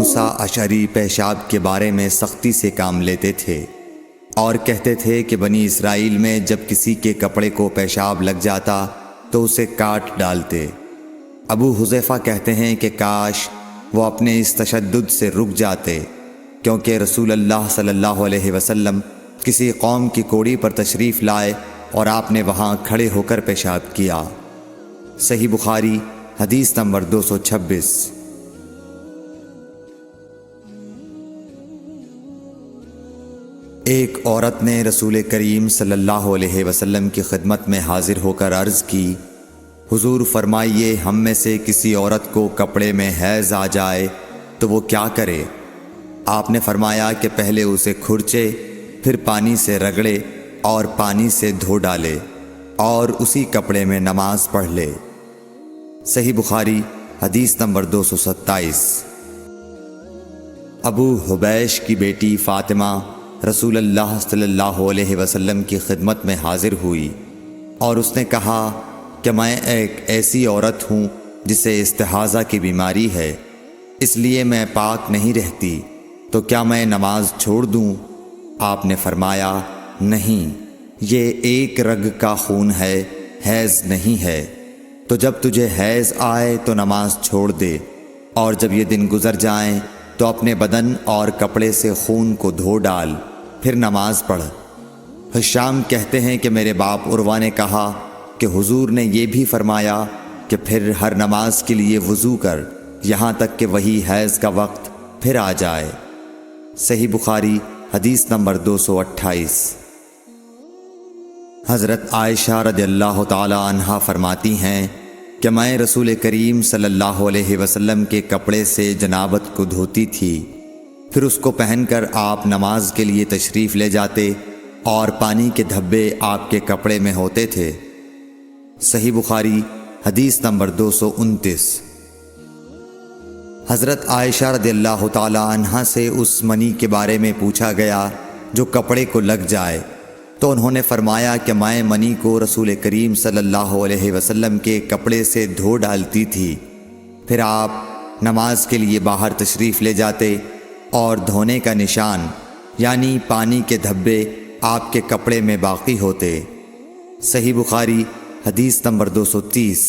موسیٰ اشعری پیشاب کے بارے میں سختی سے کام لیتے تھے اور کہتے تھے کہ بنی اسرائیل میں جب کسی کے کپڑے کو پیشاب لگ جاتا تو اسے کاٹ ڈالتے۔ ابو حذیفہ کہتے ہیں کہ کاش وہ اپنے اس تشدد سے رک جاتے، کیونکہ رسول اللہ صلی اللہ علیہ وسلم کسی قوم کی کوڑی پر تشریف لائے اور آپ نے وہاں کھڑے ہو کر پیشاب کیا۔ صحیح بخاری حدیث نمبر 226۔ ایک عورت نے رسول کریم صلی اللہ علیہ وسلم کی خدمت میں حاضر ہو کر عرض کی، حضور فرمائیے ہم میں سے کسی عورت کو کپڑے میں حیض آ جائے تو وہ کیا کرے؟ آپ نے فرمایا کہ پہلے اسے کھرچے، پھر پانی سے رگڑے اور پانی سے دھو ڈالے اور اسی کپڑے میں نماز پڑھ لے۔ صحیح بخاری حدیث نمبر 227۔ ابو حبیش کی بیٹی فاطمہ رسول اللہ صلی اللہ علیہ وسلم کی خدمت میں حاضر ہوئی اور اس نے کہا کہ میں ایک ایسی عورت ہوں جسے استحاضہ کی بیماری ہے، اس لیے میں پاک نہیں رہتی، تو کیا میں نماز چھوڑ دوں؟ آپ نے فرمایا نہیں، یہ ایک رگ کا خون ہے، حیض نہیں ہے، تو جب تجھے حیض آئے تو نماز چھوڑ دے، اور جب یہ دن گزر جائیں تو اپنے بدن اور کپڑے سے خون کو دھو ڈال، پھر نماز پڑھ۔ ہشام کہتے ہیں کہ میرے باپ عروہ نے کہا کہ حضور نے یہ بھی فرمایا کہ پھر ہر نماز کے لیے وضو کر، یہاں تک کہ وہی حیض کا وقت پھر آ جائے۔ صحیح بخاری حدیث نمبر 228۔ حضرت عائشہ رضی اللہ تعالی عنہا فرماتی ہیں کہ میں رسول کریم صلی اللہ علیہ وسلم کے کپڑے سے جنابت کو دھوتی تھی، پھر اس کو پہن کر آپ نماز کے لیے تشریف لے جاتے اور پانی کے دھبے آپ کے کپڑے میں ہوتے تھے۔ صحیح بخاری حدیث نمبر 229۔ حضرت عائشہ رضی اللہ تعالی عنہا سے اس منی کے بارے میں پوچھا گیا جو کپڑے کو لگ جائے، تو انہوں نے فرمایا کہ میں منی کو رسول کریم صلی اللہ علیہ وسلم کے کپڑے سے دھو ڈالتی تھی، پھر آپ نماز کے لیے باہر تشریف لے جاتے اور دھونے کا نشان یعنی پانی کے دھبے آپ کے کپڑے میں باقی ہوتے۔ صحیح بخاری حدیث نمبر 230۔